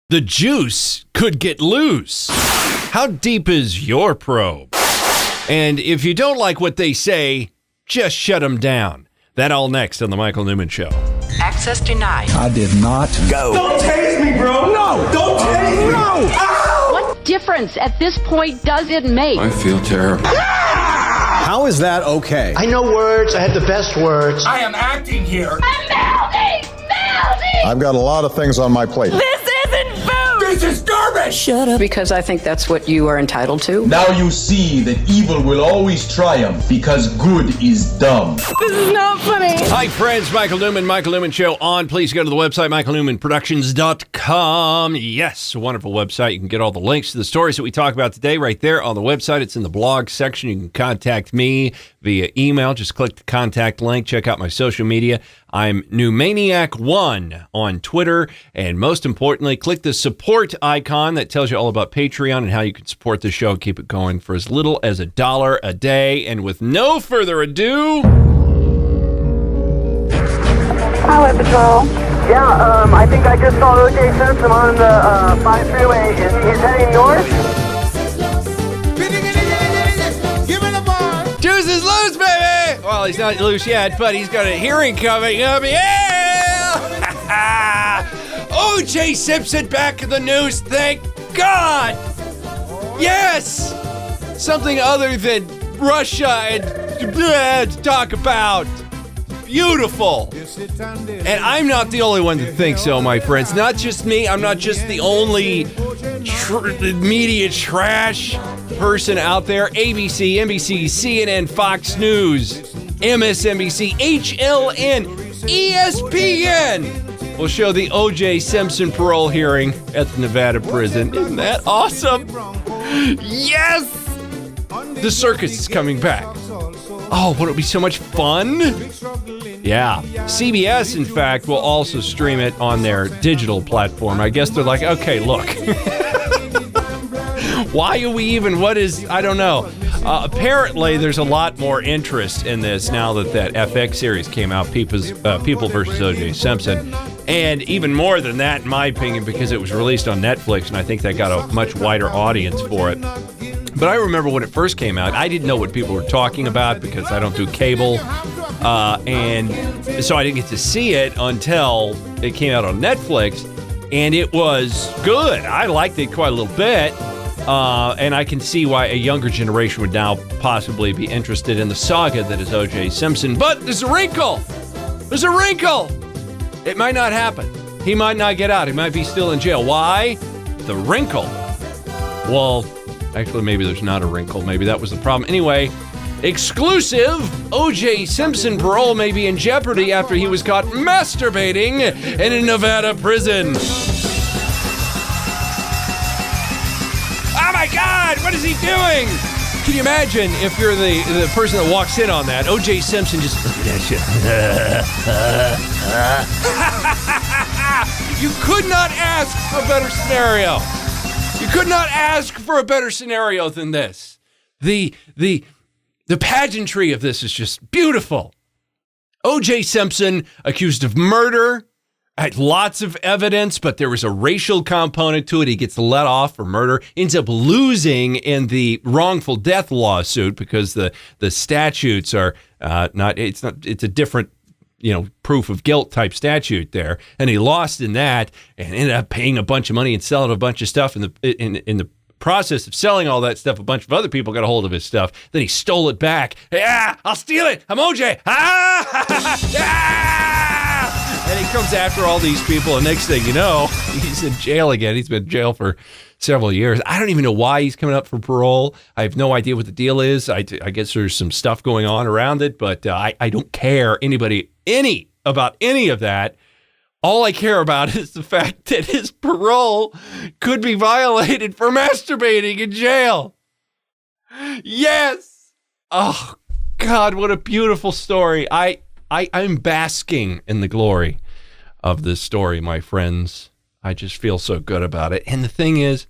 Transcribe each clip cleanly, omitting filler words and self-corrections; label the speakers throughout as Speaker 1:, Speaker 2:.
Speaker 1: The juice could get loose. How deep is your probe? And if you don't like what they say, just shut them down. That all next on The Michael Newman Show.
Speaker 2: Access denied.
Speaker 3: I did not go.
Speaker 4: Don't tase me, bro. No. Don't tase me. No.
Speaker 5: What difference at this point does it make?
Speaker 6: I feel terrible.
Speaker 3: How is that okay?
Speaker 7: I know words. I have the best words.
Speaker 4: I am acting here.
Speaker 5: I'm melting!
Speaker 8: I've got a lot of things on my plate.
Speaker 5: This isn't food!
Speaker 4: This is garbage.
Speaker 2: Shut up. Because I think that's what you are entitled to.
Speaker 9: Now you see that evil will always triumph because good is dumb.
Speaker 5: This is not funny.
Speaker 1: Hi, friends. Michael Newman Show on. Please go to the website, michaelnewmanproductions.com. Yes, a wonderful website. You can get all the links to the stories that we talk about today right there on the website. It's in the blog section. You can contact me via email. Just click the contact link. Check out my social media. I'm Newmaniac1 on Twitter. And most importantly, click the support icon that tells you all about Patreon and how you can support the show. Keep it going for as little as $1 a day. And with no further ado...
Speaker 10: Highway Patrol. Yeah, I think I just saw O.J. Simpson on the 5 freeway. He's heading north.
Speaker 4: Give it a bar.
Speaker 1: Juice is loose, baby! Well, he's not loose yet, but he's got a hearing coming up. Yeah! O.J. Simpson back in the news, thank God! Yes! Something other than Russia and to talk about. Beautiful. And I'm not the only one that thinks so, my friends. Not just me. I'm not just the only media trash person out there. ABC, NBC, CNN, Fox News, MSNBC, HLN, ESPN will show the O.J. Simpson parole hearing at the Nevada prison. Isn't that awesome? Yes! The circus is coming back. Oh, won't it be so much fun? Yeah. CBS, in fact, will also stream it on their digital platform. I guess they're like, okay, look. Why are we even, I don't know. Apparently, there's a lot more interest in this now that FX series came out, People versus O.J. Simpson. And even more than that, in my opinion, because it was released on Netflix, and I think that got a much wider audience for it. But I remember when it first came out, I didn't know what people were talking about because I don't do cable. And so I didn't get to see it until it came out on Netflix. And it was good. I liked it quite a little bit. And I can see why a younger generation would now possibly be interested in the saga that is O.J. Simpson. But there's a wrinkle. There's a wrinkle. It might not happen. He might not get out. He might be still in jail. Why? The wrinkle. Well, actually, maybe there's not a wrinkle. Maybe that was the problem. Anyway, exclusive, O.J. Simpson parole may be in jeopardy after he was caught masturbating in a Nevada prison. Oh my God, what is he doing? Can you imagine if you're the person that walks in on that? O.J. Simpson just... You could not ask for a better scenario. You could not ask for a better scenario than this. The pageantry of this is just beautiful. O.J. Simpson accused of murder, had lots of evidence, but there was a racial component to it. He gets let off for murder, ends up losing in the wrongful death lawsuit because the statutes are it's a different, proof of guilt type statute there. And he lost in that and ended up paying a bunch of money and selling a bunch of stuff. In the process of selling all that stuff, a bunch of other people got a hold of his stuff. Then he stole it back. I'll steal it. I'm OJ. And he comes after all these people. And next thing you know, he's in jail again. He's been in jail for several years. I don't even know why he's coming up for parole. I have no idea what the deal is. I guess there's some stuff going on around it, but I don't care about any of that. All I care about is the fact that his parole could be violated for masturbating in jail. Yes. Oh, God, what a beautiful story. I'm basking in the glory of this story, my friends. I just feel so good about it. And the thing is,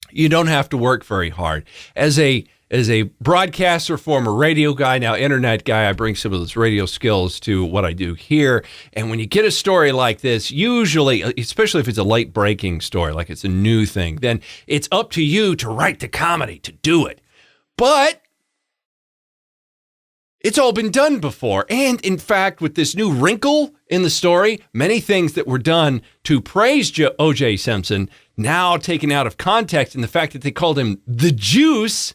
Speaker 1: you don't have to work very hard. As a as a broadcaster, former radio guy, now internet guy, I bring some of those radio skills to what I do here. And when you get a story like this, usually, especially if it's a late breaking story, like it's a new thing, then it's up to you to write the comedy, to do it. But it's all been done before. And in fact, with this new wrinkle in the story, many things that were done to praise O.J. Simpson now taken out of context, and the fact that they called him the Juice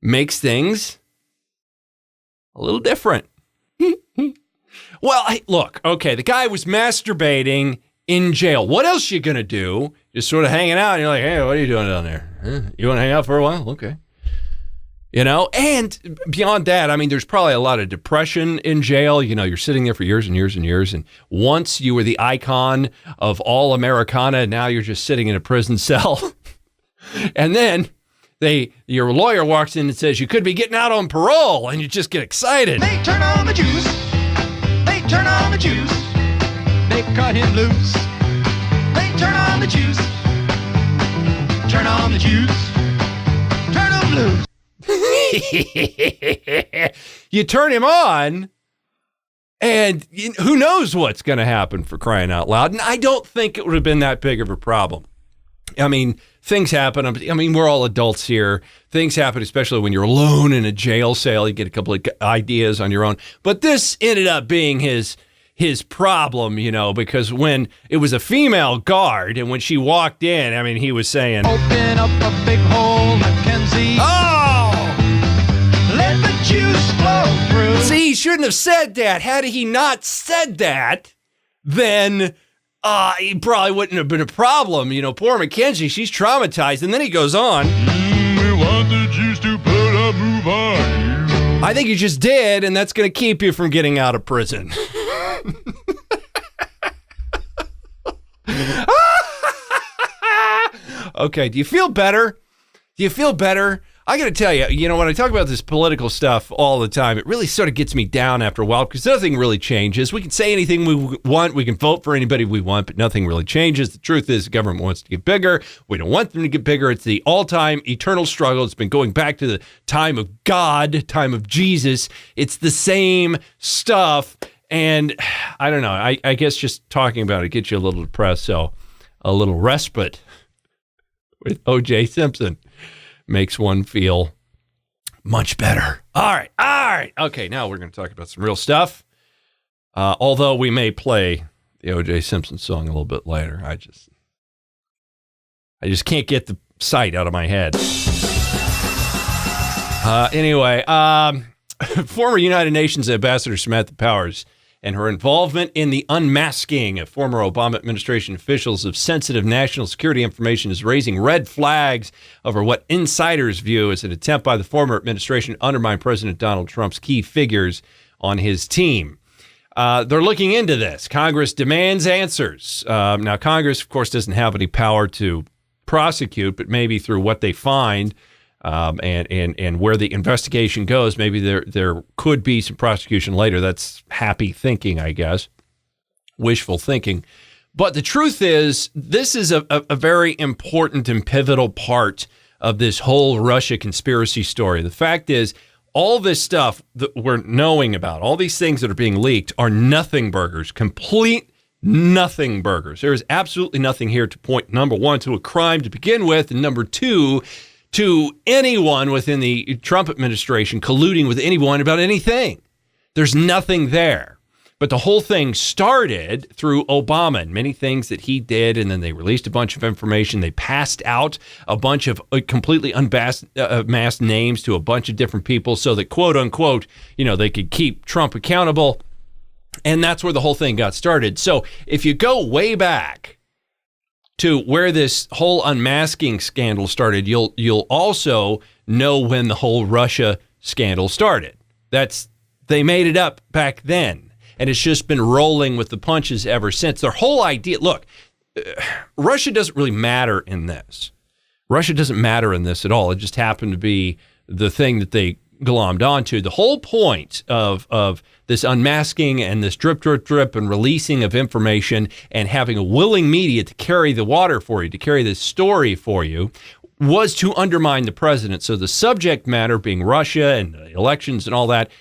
Speaker 1: makes things a little different. Well, look, okay, the guy was masturbating in jail. What else you gonna do? Just sort of hanging out, and you're like, hey, what are you doing down there? Huh? You want to hang out for a while? Okay. You know, and beyond that, I mean, there's probably a lot of depression in jail. You know, you're sitting there for years and years and years. And once you were the icon of all Americana, now you're just sitting in a prison cell. And then your lawyer walks in and says, you could be getting out on parole. And you just get excited.
Speaker 4: They turn on the juice. They turn on the juice. They cut him loose. They turn on the juice. Turn on the juice. Turn him loose.
Speaker 1: You turn him on, and who knows what's going to happen, for crying out loud. And I don't think it would have been that big of a problem. I mean, things happen. I mean, we're all adults here. Things happen, especially when you're alone in a jail cell. You get a couple of ideas on your own. But this ended up being his problem, you know, because when it was a female guard, and when she walked in, I mean, he was saying,
Speaker 4: Open up a big hole, Mackenzie.
Speaker 1: oh!
Speaker 4: Let the juice flow through.
Speaker 1: See, he shouldn't have said that. Had he not said that, then he probably wouldn't have been a problem. You know, poor Mackenzie, she's traumatized. And then he goes on.
Speaker 4: We want the juice to put a move on you.
Speaker 1: I think you just did, and that's going to keep you from getting out of prison. Okay, do you feel better? Do you feel better? I got to tell you, you know, when I talk about this political stuff all the time, it really sort of gets me down after a while because nothing really changes. We can say anything we want. We can vote for anybody we want, but nothing really changes. The truth is the government wants to get bigger. We don't want them to get bigger. It's the all-time eternal struggle. It's been going back to the time of God, time of Jesus. It's the same stuff. And I don't know. I guess just talking about it gets you a little depressed. So a little respite with O.J. Simpson makes one feel much better. All right. Okay, now we're going to talk about some real stuff. Although we may play the O.J. Simpson song a little bit later. I just can't get the sight out of my head. Anyway, former United Nations Ambassador Samantha Powers and her involvement in the unmasking of former Obama administration officials of sensitive national security information is raising red flags over what insiders view as an attempt by the former administration to undermine President Donald Trump's key figures on his team. They're looking into this. Congress demands answers. Now, Congress, of course, doesn't have any power to prosecute, but maybe through what they find and where the investigation goes, maybe there could be some prosecution later. That's happy thinking, I guess, wishful thinking. But the truth is, this is a very important and pivotal part of this whole Russia conspiracy story. The fact is, all this stuff that we're knowing about, all these things that are being leaked are nothing burgers, complete nothing burgers. There is absolutely nothing here to point, number one, to a crime to begin with, and number two, to anyone within the Trump administration colluding with anyone about anything. There's nothing there. But the whole thing started through Obama and many things that he did, and then they released a bunch of information. They passed out a bunch of completely unmasked names to a bunch of different people so that, quote unquote, they could keep Trump accountable. And that's where the whole thing got started. So if you go way back to where this whole unmasking scandal started, you'll also know when the whole Russia scandal started. They made it up back then, and it's just been rolling with the punches ever since. Their whole idea, look, Russia doesn't really matter in this. Russia doesn't matter in this at all. It just happened to be the thing that they glommed onto. The whole point of this unmasking and this drip and releasing of information and having a willing media to carry the water for you, to carry this story for you, was to undermine the president. So the subject matter being Russia and the elections and all that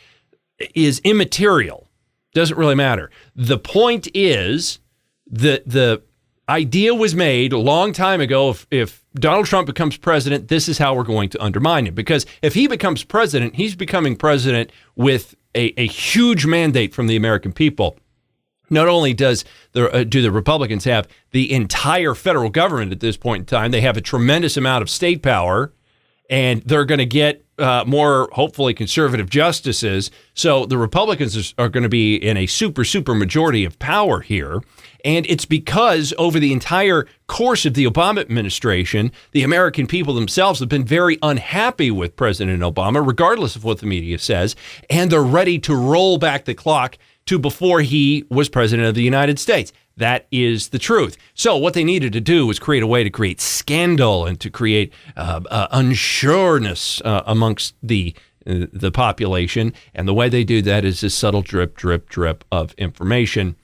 Speaker 1: is immaterial. Doesn't really matter. The point is that the idea was made a long time ago. If Donald Trump becomes president, this is how we're going to undermine him. Because if he becomes president, he's becoming president with a huge mandate from the American people. Not only do the Republicans have the entire federal government at this point in time, they have a tremendous amount of state power, and they're going to get more, hopefully, conservative justices. So the Republicans are going to be in a super majority of power here. And it's because over the entire course of the Obama administration, the American people themselves have been very unhappy with President Obama, regardless of what the media says, and they're ready to roll back the clock to before he was president of the United States. That is the truth. So what they needed to do was create a way to create scandal and to create unsureness amongst the population. And the way they do that is this subtle drip of information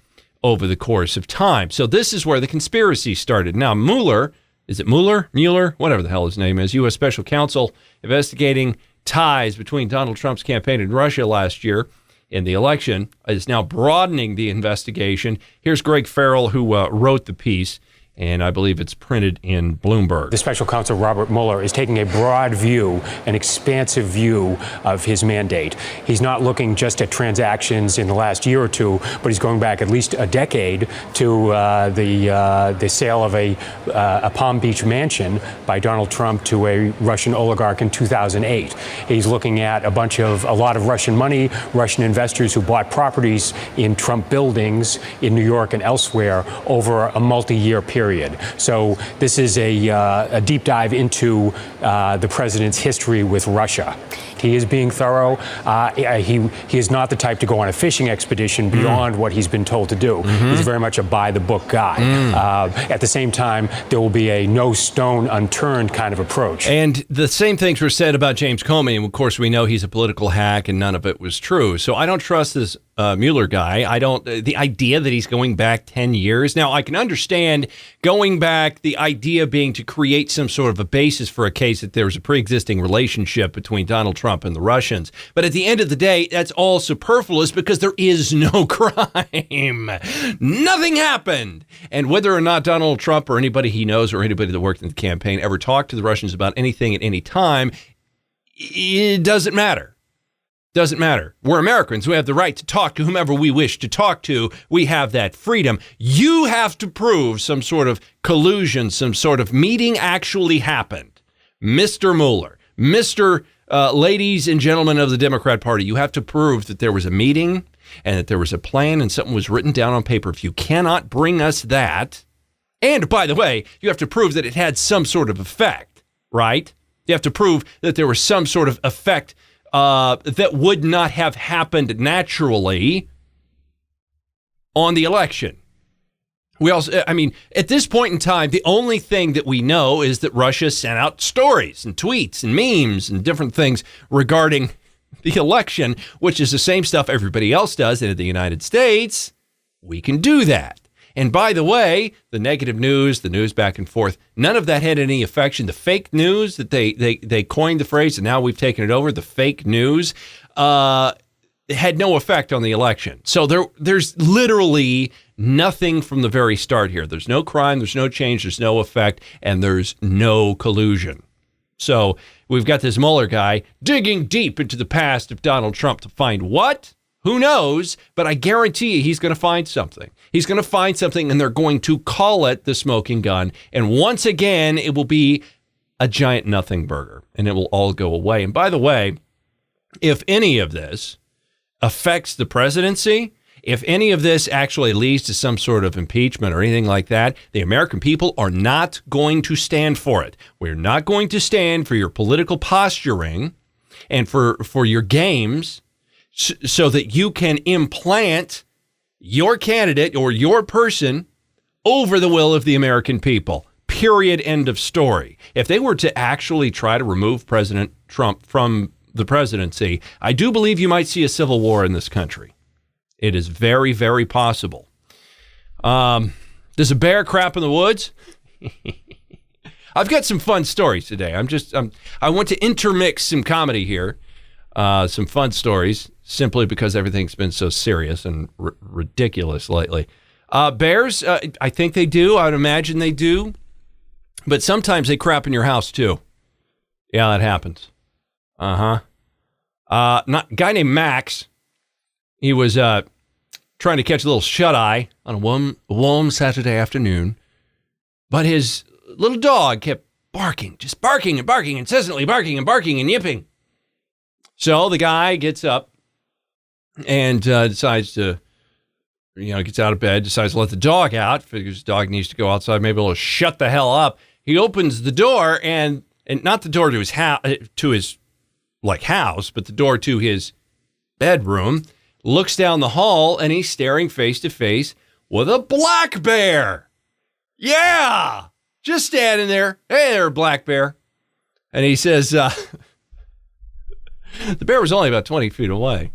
Speaker 1: over the course of time. So this is where the conspiracy started. Now, Mueller, whatever the hell his name is, U.S. Special Counsel investigating ties between Donald Trump's campaign and Russia last year in the election, is now broadening the investigation. Here's Greg Farrell, who wrote the piece, and I believe it's printed in Bloomberg.
Speaker 6: The special counsel, Robert Mueller, is taking a broad view, an expansive view of his mandate. He's not looking just at transactions in the last year or two, but he's going back at least a decade to the sale of a Palm Beach mansion by Donald Trump to a Russian oligarch in 2008. He's looking at a lot of Russian money, Russian investors who bought properties in Trump buildings in New York and elsewhere over a multi-year period. So this is a deep dive into the president's history with Russia. He is being thorough. He is not the type to go on a fishing expedition beyond what he's been told to do. He's very much a by-the-book guy. At the same time, there will be a no stone unturned kind of approach.
Speaker 1: And the same things were said about James Comey. And of course, we know he's a political hack, and none of it was true. So I don't trust this Mueller guy. The idea that he's going back 10 years. Now, I can understand going back, the idea being to create some sort of a basis for a case that there was a pre-existing relationship between Donald Trump and the Russians. But at the end of the day, that's all superfluous because there is no crime. Nothing happened. And whether or not Donald Trump or anybody he knows or anybody that worked in the campaign ever talked to the Russians about anything at any time, it doesn't matter. Doesn't matter. We're Americans. We have the right to talk to whomever we wish to talk to. We have that freedom. You have to prove some sort of collusion, some sort of meeting actually happened. Mr. Mueller, Mr. Ladies and gentlemen of the Democrat Party, you have to prove that there was a meeting and that there was a plan and something was written down on paper. If you cannot bring us that, and by the way, you have to prove that it had some sort of effect, right? You have to prove that there was some sort of effect that would not have happened naturally on the election. We also, at this point in time, the only thing that we know is that Russia sent out stories and tweets and memes and different things regarding the election, which is the same stuff everybody else does. And in the United States, we can do that. And by the way, the negative news, the news back and forth, none of that had any effect. The fake news that they coined the phrase, and now we've taken it over, the fake news, had no effect on the election. So there's literally nothing from the very start here. There's no crime, there's no change, there's no effect, and there's no collusion. So we've got this Mueller guy digging deep into the past of Donald Trump to find what? Who knows? But I guarantee you he's going to find something. He's going to find something, and they're going to call it the smoking gun. And once again, it will be a giant nothing burger, and it will all go away. And by the way, if any of this affects the presidency, if any of this actually leads to some sort of impeachment or anything like that, the American people are not going to stand for it. We're not going to stand for your political posturing and for your games so that you can implant your candidate or your person over the will of the American people. Period. End of story. If they were to actually try to remove President Trump from the presidency, I do believe you might see a civil war in this country. It is very, very possible. Does a bear crap in the woods? I've got some fun stories today. I want to intermix some comedy here, some fun stories, simply because everything's been so serious and ridiculous lately. Bears, I think they do. I would imagine they do. But sometimes they crap in your house, too. Yeah, that happens. Not a guy named Max. He was trying to catch a little shut-eye on a warm Saturday afternoon. But his little dog kept barking, just barking and barking, incessantly barking and barking and yipping. So the guy gets up and decides to, gets out of bed, decides to let the dog out, figures the dog needs to go outside, maybe he'll shut the hell up. He opens the door and not the door to his house, house, but the door to his bedroom, looks down the hall, and he's staring face to face with a black bear. Yeah, just standing there. Hey there, black bear. And he says, the bear was only about 20 feet away.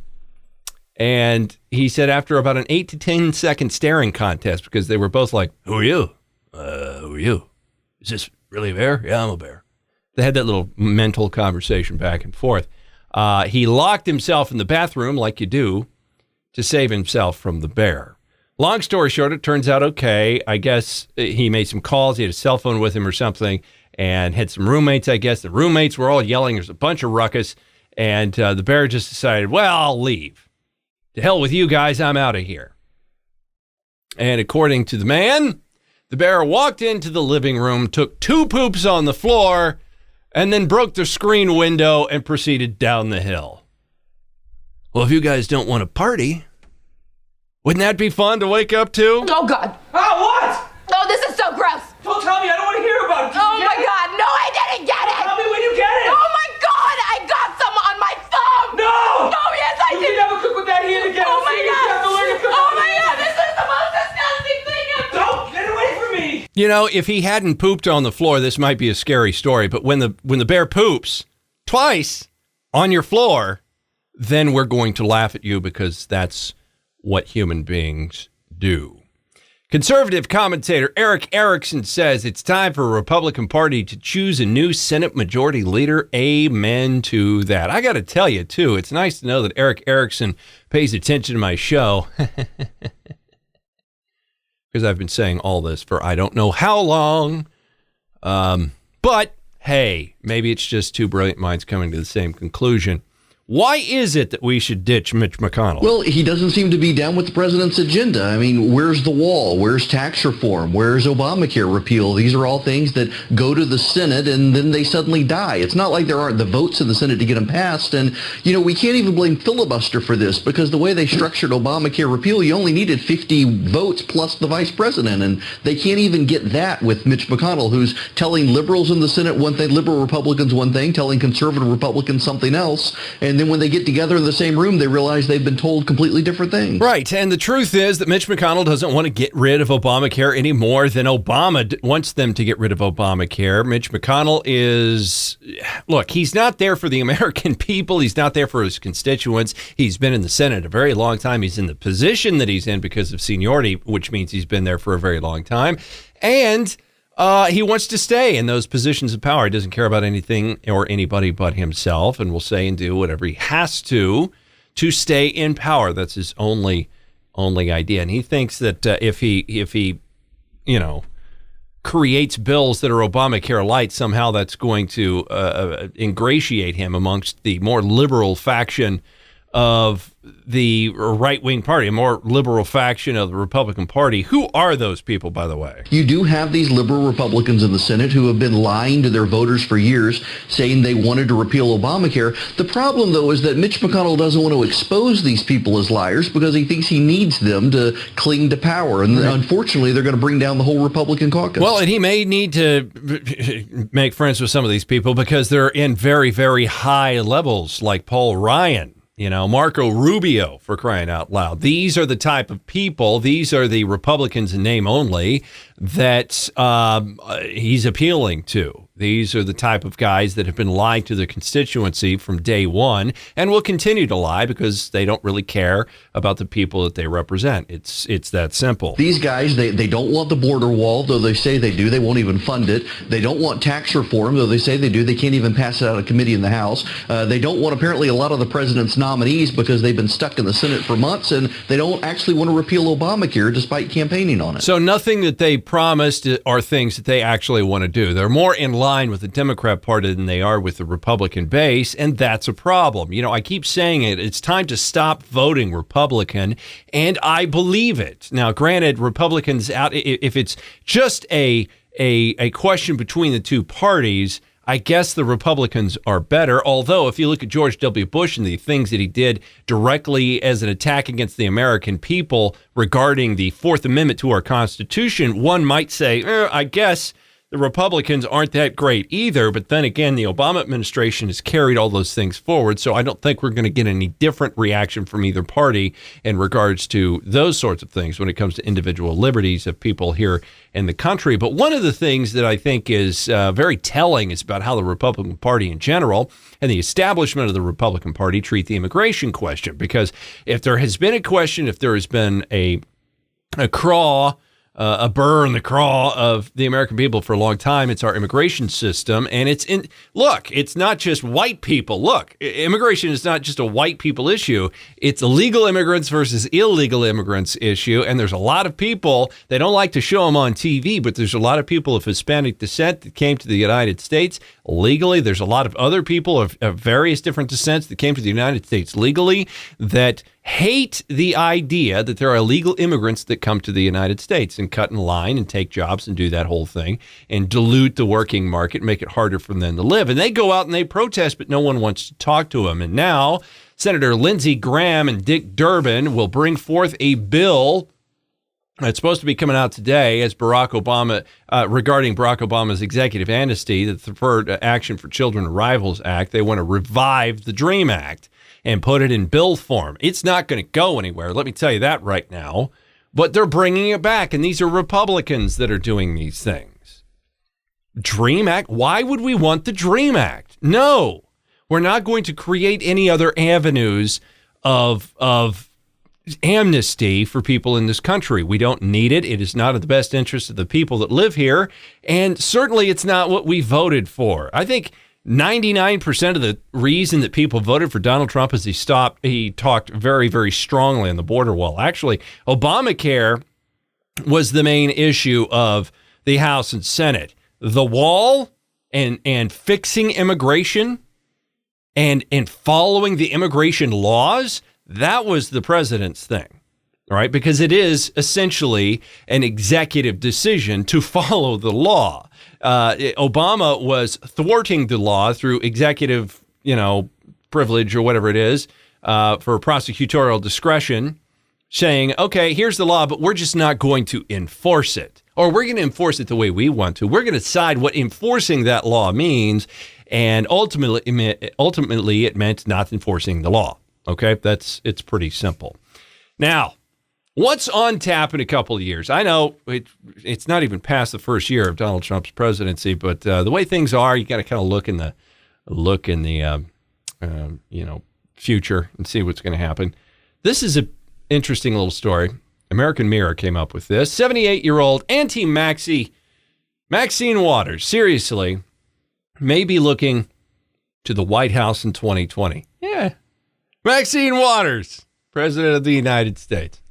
Speaker 1: And he said after about an 8 to 10 second staring contest, because they were both like, who are you? Who are you? Is this really a bear? Yeah, I'm a bear. They had that little mental conversation back and forth. He locked himself in the bathroom, like you do, to save himself from the bear. Long story short, it turns out okay. I guess he made some calls. He had a cell phone with him or something and had some roommates, I guess. The roommates were all yelling. There's a bunch of ruckus. And the bear just decided, well, I'll leave. To hell with you guys. I'm out of here. And according to the man, the bear walked into the living room, took 2 poops on the floor, and then broke the screen window and proceeded down the hill. Well, if you guys don't want to party, wouldn't that be fun to wake up to?
Speaker 11: Oh, God.
Speaker 12: Oh, what?
Speaker 11: Oh, this is so gross.
Speaker 12: Don't tell me. I don't want to hear about it.
Speaker 11: Oh, my God. No, I didn't get it.
Speaker 12: Tell me when you get it.
Speaker 11: Oh, my God. I got some on my thumb.
Speaker 12: No.
Speaker 11: Oh, yes, I did.
Speaker 12: You never cook with that hand again.
Speaker 11: Oh, my God.
Speaker 12: You have to learn to cook.
Speaker 11: Oh, my God. This is the most disgusting thing ever.
Speaker 12: Don't get away from me.
Speaker 1: You know, if he hadn't pooped on the floor, this might be a scary story. But when the bear poops twice on your floor, then we're going to laugh at you because that's what human beings do. Conservative commentator Eric Erickson says it's time for a Republican Party to choose a new Senate Majority Leader. Amen to that. I got to tell you, too, it's nice to know that Eric Erickson pays attention to my show. Because I've been saying all this for I don't know how long. But, hey, maybe it's just two brilliant minds coming to the same conclusion. Why is it that we should ditch Mitch McConnell?
Speaker 13: Well, he doesn't seem to be down with the president's agenda. I mean, where's the wall? Where's tax reform? Where's Obamacare repeal? These are all things that go to the Senate and then they suddenly die. It's not like there aren't the votes in the Senate to get them passed. And, we can't even blame filibuster for this because the way they structured Obamacare repeal, you only needed 50 votes plus the vice president. And they can't even get that with Mitch McConnell, who's telling liberals in the Senate one thing, liberal Republicans one thing, telling conservative Republicans something else. And then when they get together in the same room, they realize they've been told completely different things.
Speaker 1: Right. And the truth is that Mitch McConnell doesn't want to get rid of Obamacare any more than Obama wants them to get rid of Obamacare. Mitch McConnell look, he's not there for the American people. He's not there for his constituents. He's been in the Senate a very long time. He's in the position that he's in because of seniority, which means he's been there for a very long time. And he wants to stay in those positions of power. He doesn't care about anything or anybody but himself and will say and do whatever he has to stay in power. That's his only idea. And he thinks that if he creates bills that are Obamacare light, somehow that's going to ingratiate him amongst the more liberal faction of the right-wing party, a more liberal faction of the Republican Party. Who are those people, by the way?
Speaker 13: You do have these liberal Republicans in the Senate who have been lying to their voters for years, saying they wanted to repeal Obamacare. The problem, though, is that Mitch McConnell doesn't want to expose these people as liars because he thinks he needs them to cling to power. And unfortunately, they're going to bring down the whole Republican caucus.
Speaker 1: Well, and he may need to make friends with some of these people because they're in very, very high levels, like Paul Ryan. Marco Rubio, for crying out loud. These are the type of people, these are the Republicans in name only, that he's appealing to. These are the type of guys that have been lying to their constituency from day one and will continue to lie because they don't really care about the people that they represent. It's that simple.
Speaker 13: These guys, they don't want the border wall, though they say they do. They won't even fund it. They don't want tax reform, though they say they do. They can't even pass it out of committee in the House. They don't want, apparently, a lot of the president's nominees because they've been stuck in the Senate for months, and they don't actually want to repeal Obamacare despite campaigning on it.
Speaker 1: So nothing that they promised are things that they actually want to do. They're more in line with the Democrat Party than they are with the Republican base, and that's a problem. You know, I keep saying it. It's time to stop voting Republican, and I believe it. Now, granted, Republicans out. If it's just a question between the two parties, I guess the Republicans are better. Although, if you look at George W. Bush and the things that he did directly as an attack against the American people regarding the Fourth Amendment to our Constitution, one might say, I guess the Republicans aren't that great either. But then again, the Obama administration has carried all those things forward. So I don't think we're going to get any different reaction from either party in regards to those sorts of things when it comes to individual liberties of people here in the country. But one of the things that I think is very telling is about how the Republican Party in general and the establishment of the Republican Party treat the immigration question. Because if there has been a question, if there has been a burr in the craw of the American people for a long time, it's our immigration system. And it's not just white people. Look, immigration is not just a white people issue. It's illegal immigrants versus illegal immigrants issue. And there's a lot of people, they don't like to show them on TV, but there's a lot of people of Hispanic descent that came to the United States legally. There's a lot of other people of various different descents that came to the United States legally that hate the idea that there are illegal immigrants that come to the United States and cut in line and take jobs and do that whole thing and dilute the working market, make it harder for them to live. And they go out and they protest, but no one wants to talk to them. And now Senator Lindsey Graham and Dick Durbin will bring forth a bill it's supposed to be coming out today as Barack Obama, regarding Barack Obama's executive amnesty, the Deferred Action for Children Arrivals Act. They want to revive the DREAM Act and put it in bill form. It's not going to go anywhere. Let me tell you that right now. But they're bringing it back, and these are Republicans that are doing these things. DREAM Act? Why would we want the DREAM Act? No, we're not going to create any other avenues of amnesty for people in this country. We don't need it. It is not in the best interest of the people that live here. And certainly it's not what we voted for. I think 99% of the reason that people voted for Donald Trump is he talked very, very strongly on the border wall. Actually, Obamacare was the main issue of the House and Senate. The wall and fixing immigration and following the immigration laws, that was the president's thing, right? Because it is essentially an executive decision to follow the law. Obama was thwarting the law through executive, privilege or whatever it is, for prosecutorial discretion, saying, okay, here's the law, but we're just not going to enforce it. Or we're going to enforce it the way we want to. We're going to decide what enforcing that law means. And ultimately it meant not enforcing the law. Okay, it's pretty simple. Now, what's on tap in a couple of years? I know it's not even past the first year of Donald Trump's presidency, but the way things are, you got to kind of look in the future and see what's going to happen. This is an interesting little story. American Mirror came up with this. 78-year-old anti-Maxine Waters, seriously, may be looking to the White House in 2020. Yeah. Maxine Waters, President of the United States.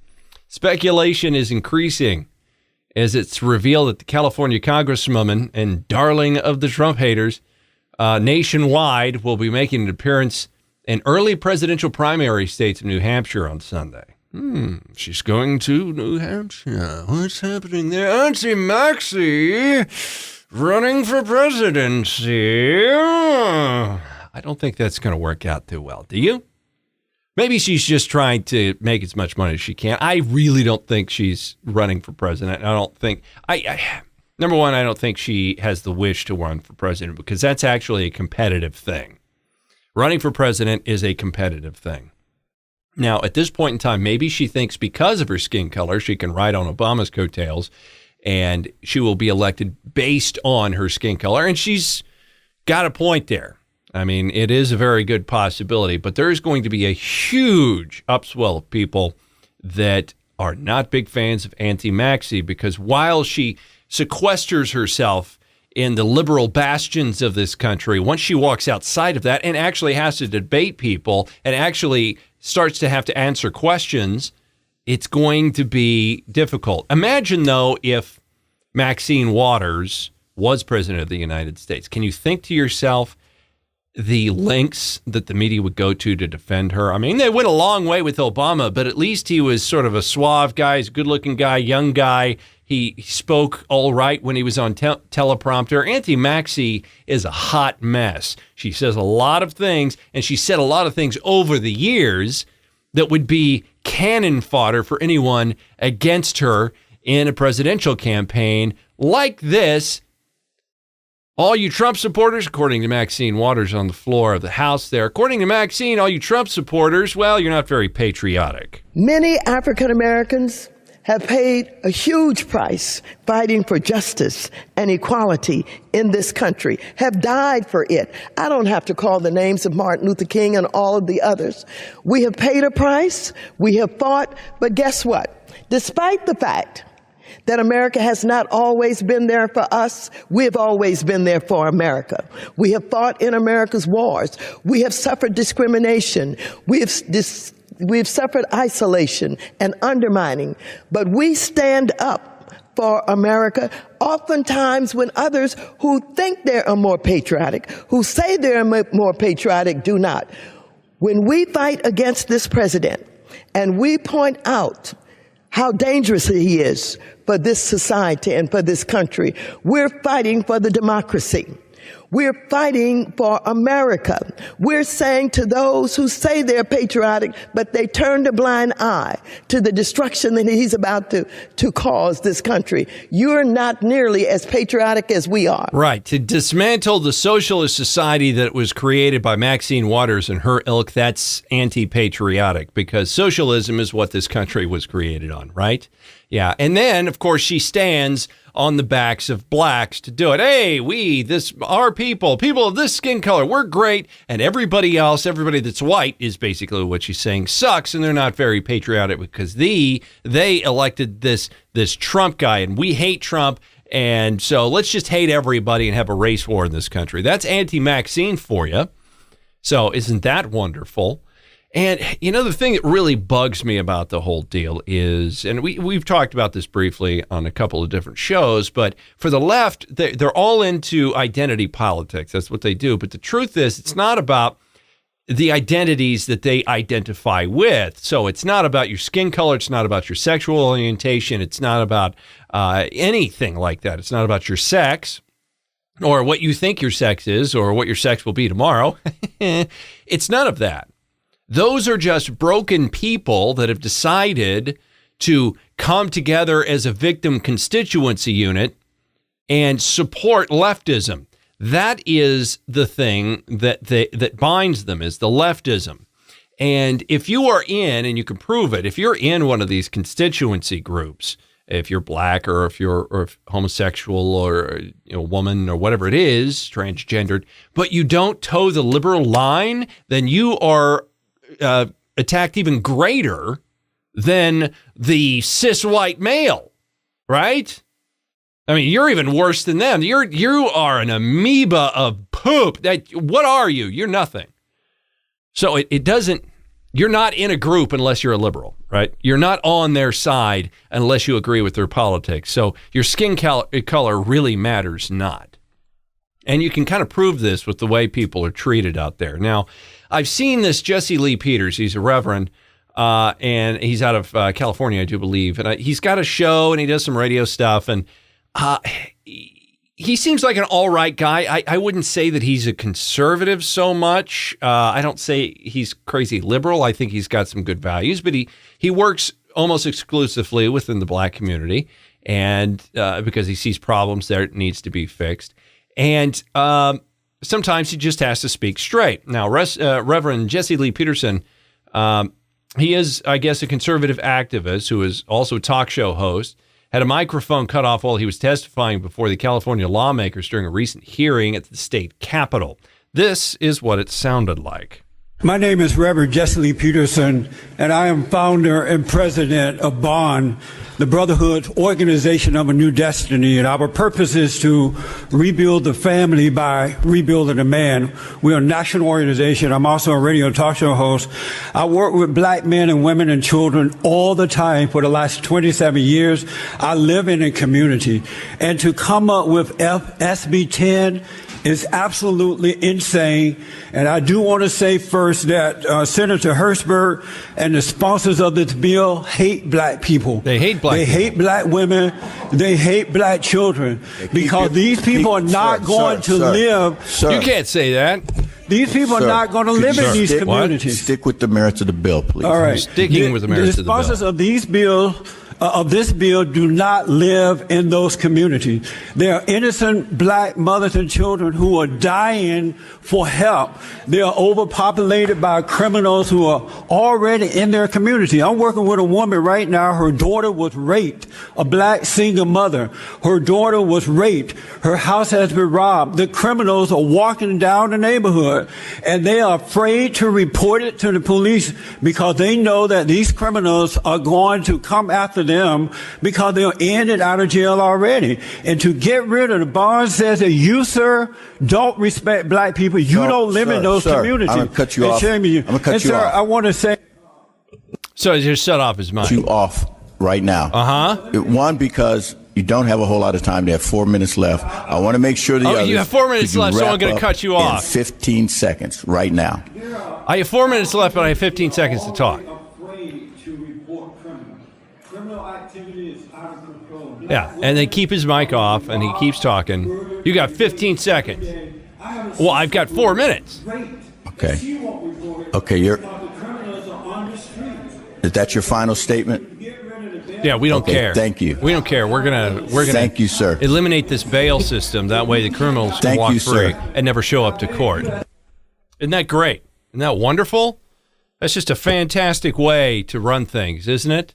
Speaker 1: Speculation is increasing as it's revealed that the California Congresswoman and darling of the Trump haters nationwide will be making an appearance in early presidential primary states of New Hampshire on Sunday. She's going to New Hampshire. What's happening there? Auntie Maxie running for presidency. I don't think that's going to work out too well. Do you? Maybe she's just trying to make as much money as she can. I really don't think she's running for president. I don't think number one, I don't think she has the wish to run for president because that's actually a competitive thing. Running for president is a competitive thing. Now, at this point in time, maybe she thinks because of her skin color, she can ride on Obama's coattails and she will be elected based on her skin color. And she's got a point there. I mean, it is a very good possibility, but there is going to be a huge upswell of people that are not big fans of Auntie Maxie, because while she sequesters herself in the liberal bastions of this country, once she walks outside of that and actually has to debate people and actually starts to have to answer questions, it's going to be difficult. Imagine, though, if Maxine Waters was president of the United States. Can you think to yourself the lengths that the media would go to defend her? I mean, they went a long way with Obama, but at least he was sort of a suave guy. He's a good-looking guy, young guy. He spoke all right when he was on teleprompter. Auntie Maxie is a hot mess. She says a lot of things, and she said a lot of things over the years that would be cannon fodder for anyone against her in a presidential campaign like this. All you Trump supporters, according to Maxine Waters on the floor of the House there, according to Maxine, all you Trump supporters, well, you're not very patriotic.
Speaker 14: Many African Americans have paid a huge price fighting for justice and equality in this country, have died for it. I don't have to call the names of Martin Luther King and all of the others. We have paid a price, we have fought, but guess what? Despite the fact that America has not always been there for us, we have always been there for America. We have fought in America's wars. We have suffered discrimination. We have suffered isolation and undermining, but we stand up for America oftentimes when others who think they are more patriotic, who say they're more patriotic, do not. When we fight against this president and we point out how dangerous he is for this society and for this country, we're fighting for the democracy. We're fighting for America. We're saying to those who say they're patriotic, but they turn a blind eye to the destruction that he's about to cause this country. You're not nearly as patriotic as we are.
Speaker 1: Right. To dismantle the socialist society that was created by Maxine Waters and her ilk, that's anti-patriotic, because socialism is what this country was created on, right? Yeah. And then, of course, she stands on the backs of blacks to do it. Hey, our people of this skin color, we're great. And everybody else, everybody that's white, is basically what she's saying, sucks. And they're not very patriotic because they elected this Trump guy, and we hate Trump. And so let's just hate everybody and have a race war in this country. That's Auntie Maxine for you. So isn't that wonderful? And, you know, the thing that really bugs me about the whole deal is, and we've talked about this briefly on a couple of different shows, but for the left, they're all into identity politics. That's what they do. But the truth is, it's not about the identities that they identify with. So it's not about your skin color. It's not about your sexual orientation. It's not about anything like that. It's not about your sex or what you think your sex is or what your sex will be tomorrow. It's none of that. Those are just broken people that have decided to come together as a victim constituency unit and support leftism. That is the thing that binds them, is the leftism. And if you are in, and you can prove it, if you're in one of these constituency groups, if you're black or if you're homosexual or woman or whatever it is, transgendered, but you don't toe the liberal line, then you are attacked even greater than the cis white male, right? I mean, you're even worse than them. You are an amoeba of poop. What are you? You're nothing. So it doesn't. You're not in a group unless you're a liberal, right? You're not on their side unless you agree with their politics. So your skin color really matters not. And you can kind of prove this with the way people are treated out there. Now, I've seen this Jesse Lee Peters. He's a reverend, and he's out of California, I do believe. And he's got a show, and he does some radio stuff. And he seems like an all right guy. I wouldn't say that he's a conservative so much. I don't say he's crazy liberal. I think he's got some good values. But he works almost exclusively within the black community, and because he sees problems there, it needs to be fixed. And sometimes he just has to speak straight. Now, Reverend Jesse Lee Peterson, he is, I guess, a conservative activist who is also a talk show host, had a microphone cut off while he was testifying before the California lawmakers during a recent hearing at the state capitol. This is what it sounded like.
Speaker 15: My name is Reverend Jesse Lee Peterson, and I am founder and president of BOND, the Brotherhood Organization of a New Destiny, and our purpose is to rebuild the family by rebuilding the man. We are a national organization. I'm also a radio talk show host. I work with black men and women and children all the time for the last 27 years. I live in a community. And to come up with SB 10 is absolutely insane. And I do want to say first that Senator Hertzberg and the sponsors of this bill hate black people.
Speaker 1: They hate black people.
Speaker 15: They hate black women. They hate black children. Because these people are not going to live.
Speaker 1: You can't say that.
Speaker 15: These people are not going to live in these communities.
Speaker 8: Stick with the merits of the bill, please.
Speaker 15: All right.
Speaker 1: Sticking with the merits of the bill.
Speaker 15: The sponsors of these bills of this bill do not live in those communities. There are innocent black mothers and children who are dying for help. They are overpopulated by criminals who are already in their community. I'm working with a woman right now. Her daughter was raped, a black single mother. Her daughter was raped. Her house has been robbed. The criminals are walking down the neighborhood, and they are afraid to report it to the police because they know that these criminals are going to come after them because they're in and out of jail already. And to get rid of the bond says that you, sir, don't respect black people. You don't live in those communities.
Speaker 8: I'm going to cut you off. I'm going to cut you off.
Speaker 15: I want to say.
Speaker 1: So he just shut off his mic.
Speaker 8: You off right now. One, because you don't have a whole lot of time. They have 4 minutes left. I want to make sure the others.
Speaker 1: You have 4 minutes left, so I'm going to cut you off.
Speaker 8: In 15 seconds right now.
Speaker 1: I have 4 minutes left, but I have 15 seconds to talk. Yeah, and they keep his mic off, and he keeps talking. You got 15 seconds. Well, I've got 4 minutes.
Speaker 8: Okay. Okay, is that your final statement?
Speaker 1: Yeah, we don't care.
Speaker 8: Thank you.
Speaker 1: We don't care. We're gonna
Speaker 8: thank you, sir.
Speaker 1: Eliminate this bail system. That way, the criminals can walk free and never show up to court. Isn't that great? Isn't that wonderful? That's just a fantastic way to run things, isn't it?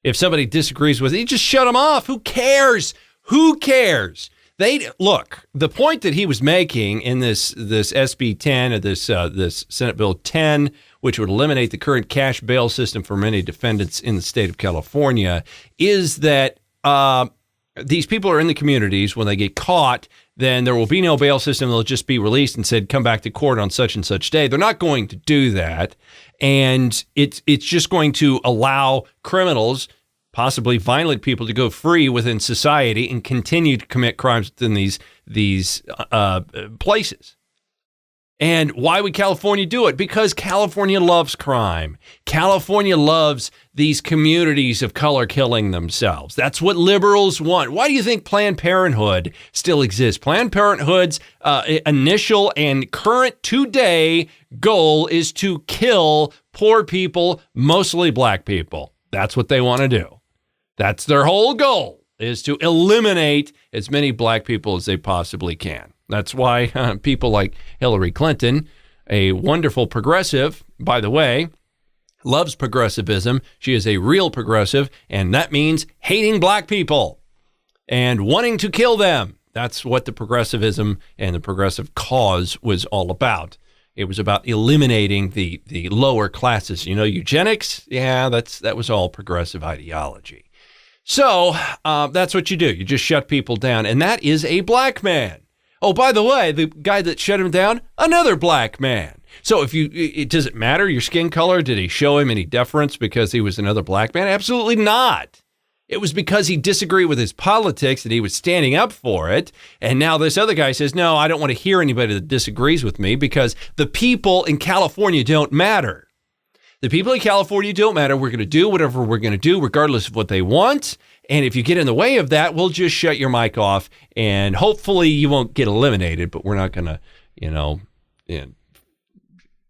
Speaker 1: If somebody disagrees with it, you just shut them off. Who cares? Who cares? Look, the point that he was making in this SB 10 or this Senate Bill 10, which would eliminate the current cash bail system for many defendants in the state of California, is that these people are in the communities. When they get caught, then there will be no bail system. They'll just be released and said, come back to court on such and such day. They're not going to do that. And it's just going to allow criminals, possibly violent people, to go free within society and continue to commit crimes within these places. And why would California do it? Because California loves crime. California loves these communities of color killing themselves. That's what liberals want. Why do you think Planned Parenthood still exists? Planned Parenthood's initial and current today goal is to kill poor people, mostly black people. That's what they want to do. That's their whole goal, is to eliminate as many black people as they possibly can. That's why people like Hillary Clinton, a wonderful progressive, by the way, loves progressivism. She is a real progressive, and that means hating black people and wanting to kill them. That's what the progressivism and the progressive cause was all about. It was about eliminating the lower classes. You know, eugenics, yeah, that was all progressive ideology. So that's what you do. You just shut people down, and that is a black man. Oh, by the way, the guy that shut him down, another black man. So does it matter your skin color? Did he show him any deference because he was another black man? Absolutely not. It was because he disagreed with his politics that he was standing up for it. And now this other guy says, no, I don't want to hear anybody that disagrees with me because the people in California don't matter. The people in California don't matter. We're going to do whatever we're going to do, regardless of what they want. And if you get in the way of that, we'll just shut your mic off. And hopefully you won't get eliminated, but we're not going to,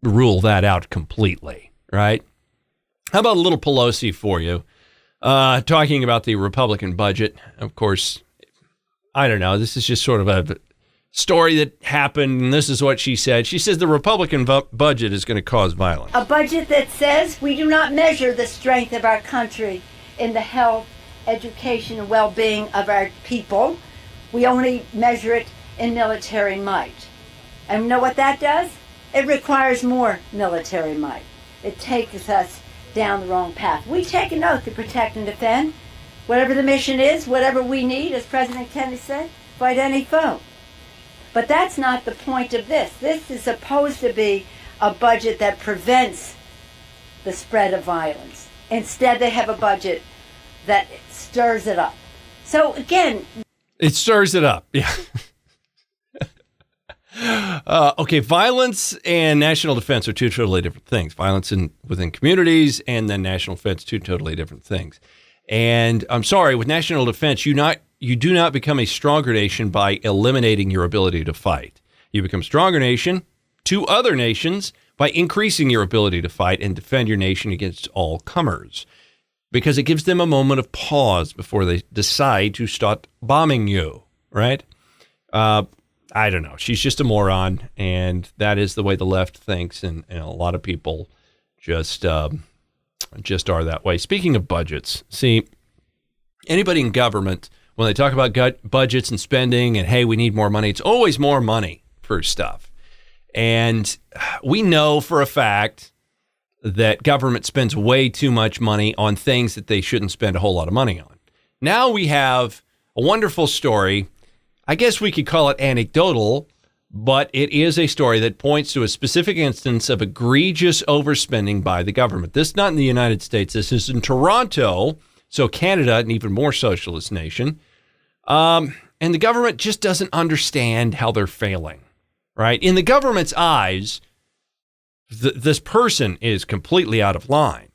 Speaker 1: rule that out completely, right? How about a little Pelosi for you? Talking about the Republican budget. Of course, I don't know. This is just sort of a story that happened, and this is what she said. She says the Republican budget is going to cause violence.
Speaker 16: A budget that says we do not measure the strength of our country in the health education and well-being of our people. We only measure it in military might. And you know what that does? It requires more military might. It takes us down the wrong path. We take an oath to protect and defend, whatever the mission is, whatever we need, as President Kennedy said, fight any foe. But that's not the point of this. This is supposed to be a budget that prevents the spread of violence. Instead, they have a budget that stirs it up. So again,
Speaker 1: it stirs it up. Yeah. Okay, violence and national defense are two totally different things. Violence within communities and then national defense, two totally different things. And I'm sorry, with national defense, you do not become a stronger nation by eliminating your ability to fight. You become a stronger nation to other nations by increasing your ability to fight and defend your nation against all comers, because it gives them a moment of pause before they decide to start bombing you, right? I don't know. She's just a moron, and that is the way the left thinks, and a lot of people just are that way. Speaking of budgets, see, anybody in government, when they talk about budgets and spending and, hey, we need more money, it's always more money for stuff. And we know for a fact that government spends way too much money on things that they shouldn't spend a whole lot of money on. Now we have a wonderful story. I guess we could call it anecdotal, but it is a story that points to a specific instance of egregious overspending by the government. This is not in the United States. This is in Toronto, so Canada, an even more socialist nation. And the government just doesn't understand how they're failing, right? In the government's eyes, this person is completely out of line.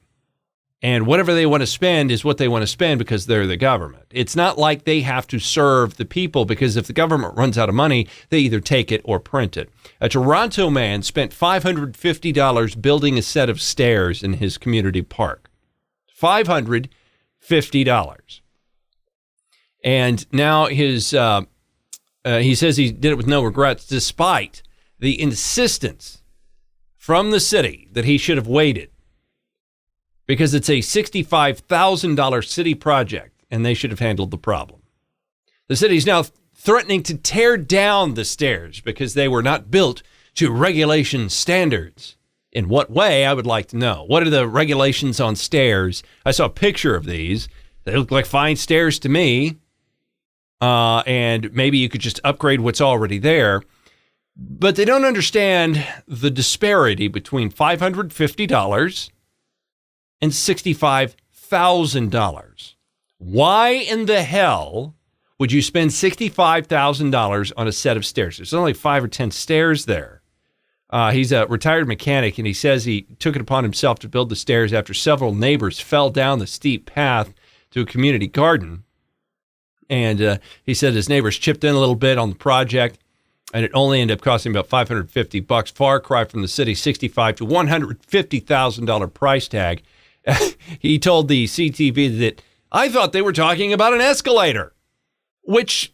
Speaker 1: And whatever they want to spend is what they want to spend because they're the government. It's not like they have to serve the people, because if the government runs out of money, they either take it or print it. A Toronto man spent $550 building a set of stairs in his community park. $550. And now he says he did it with no regrets, despite the insistence from the city that he should have waited, because it's a $65,000 city project and they should have handled the problem. The city is now threatening to tear down the stairs because they were not built to regulation standards. In what way, I would like to know. What are the regulations on stairs? I saw a picture of these. They look like fine stairs to me. And maybe you could just upgrade what's already there. But they don't understand the disparity between $550 and $65,000. Why in the hell would you spend $65,000 on a set of stairs? There's only 5 or 10 stairs there. He's a retired mechanic, and he says he took it upon himself to build the stairs after several neighbors fell down the steep path to a community garden. And he said his neighbors chipped in a little bit on the project, and it only ended up costing about $550. Far cry from the city's $65,000 to $150,000 price tag. He told the CTV that, I thought they were talking about an escalator, which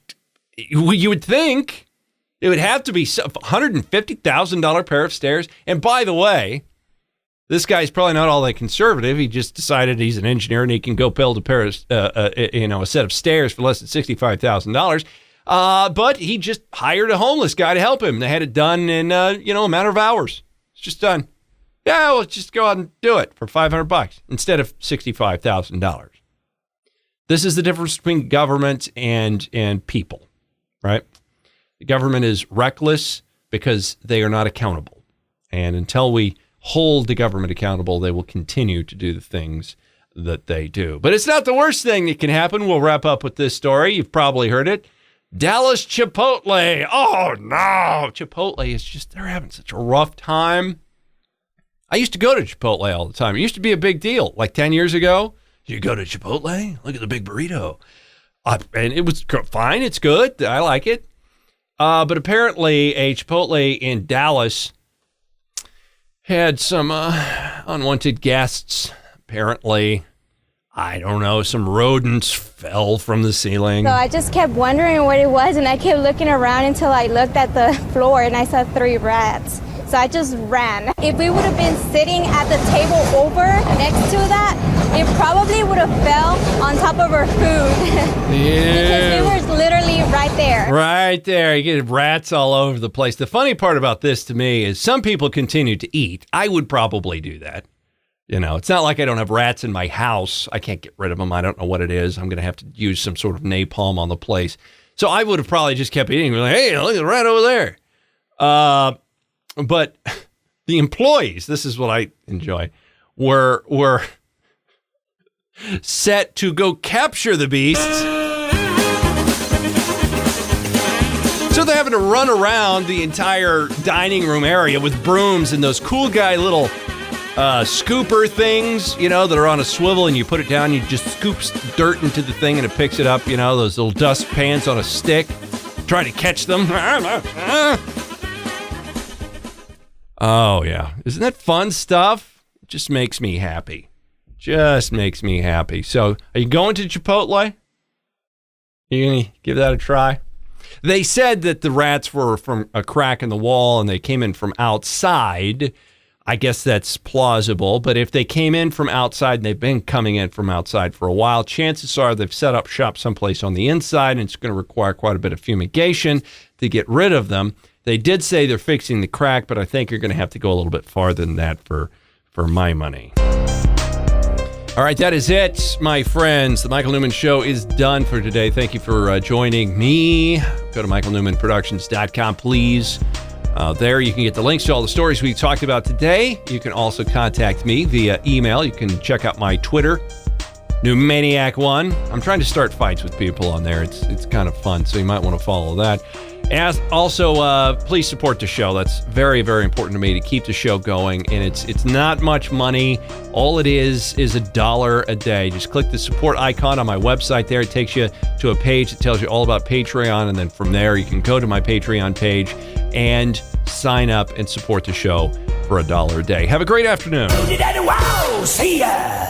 Speaker 1: you would think it would have to be $150,000 pair of stairs. And by the way, this guy's probably not all that conservative. He just decided he's an engineer and he can go build a pair of, a set of stairs for less than $65,000. But he just hired a homeless guy to help him. They had it done in, a matter of hours. It's just done. Yeah, let's just go out and do it for $500 instead of $65,000. This is the difference between government and people, right? The government is reckless because they are not accountable. And until we hold the government accountable, they will continue to do the things that they do. But it's not the worst thing that can happen. We'll wrap up with this story. You've probably heard it. Dallas Chipotle. Oh, no. Chipotle is just, they're having such a rough time. I used to go to Chipotle all the time. It used to be a big deal. Like 10 years ago, you go to Chipotle? Look at the big burrito. And it was fine. It's good. I like it. But apparently a Chipotle in Dallas had some unwanted guests. Apparently, I don't know, some rodents fell from the ceiling.
Speaker 17: So I just kept wondering what it was, and I kept looking around until I looked at the floor and I saw 3 rats. So I just ran. If we would have been sitting at the table over next to that, it probably would have fell on top of our food.
Speaker 1: Yeah.
Speaker 17: Because it was literally right there.
Speaker 1: Right there. You get rats all over the place. The funny part about this to me is some people continue to eat. I would probably do that. You know, it's not like I don't have rats in my house. I can't get rid of them. I don't know what it is. I'm going to have to use some sort of napalm on the place. So I would have probably just kept eating. Like, hey, look at the rat over there. But the employees, this is what I enjoy, were set to go capture the beasts. So they're having to run around the entire dining room area with brooms and those cool guy little scooper things, you know, that are on a swivel, and you put it down, you just scoops dirt into the thing and it picks it up, you know, those little dust pans on a stick, trying to catch them. Oh, yeah. Isn't that fun stuff? It just makes me happy. Just makes me happy. So, are you going to Chipotle? Are you going to give that a try? They said that the rats were from a crack in the wall and they came in from outside. I guess that's plausible, but if they came in from outside and they've been coming in from outside for a while, chances are they've set up shop someplace on the inside and it's going to require quite a bit of fumigation to get rid of them. They did say they're fixing the crack, but I think you're going to have to go a little bit farther than that for my money. All right, that is it, my friends. The Michael Newman Show is done for today. Thank you for joining me. Go to michaelnewmanproductions.com, please. There you can get the links to all the stories we talked about today. You can also contact me via email. You can check out my Twitter, Newmaniac1. I'm trying to start fights with people on there. It's kind of fun, so you might want to follow that. As also, please support the show. That's very, very important to me to keep the show going. And it's not much money. All it is $1 a day. Just click the support icon on my website there. It takes you to a page that tells you all about Patreon. And then from there, you can go to my Patreon page and sign up and support the show for $1 a day. Have a great afternoon.
Speaker 18: Wow, see ya.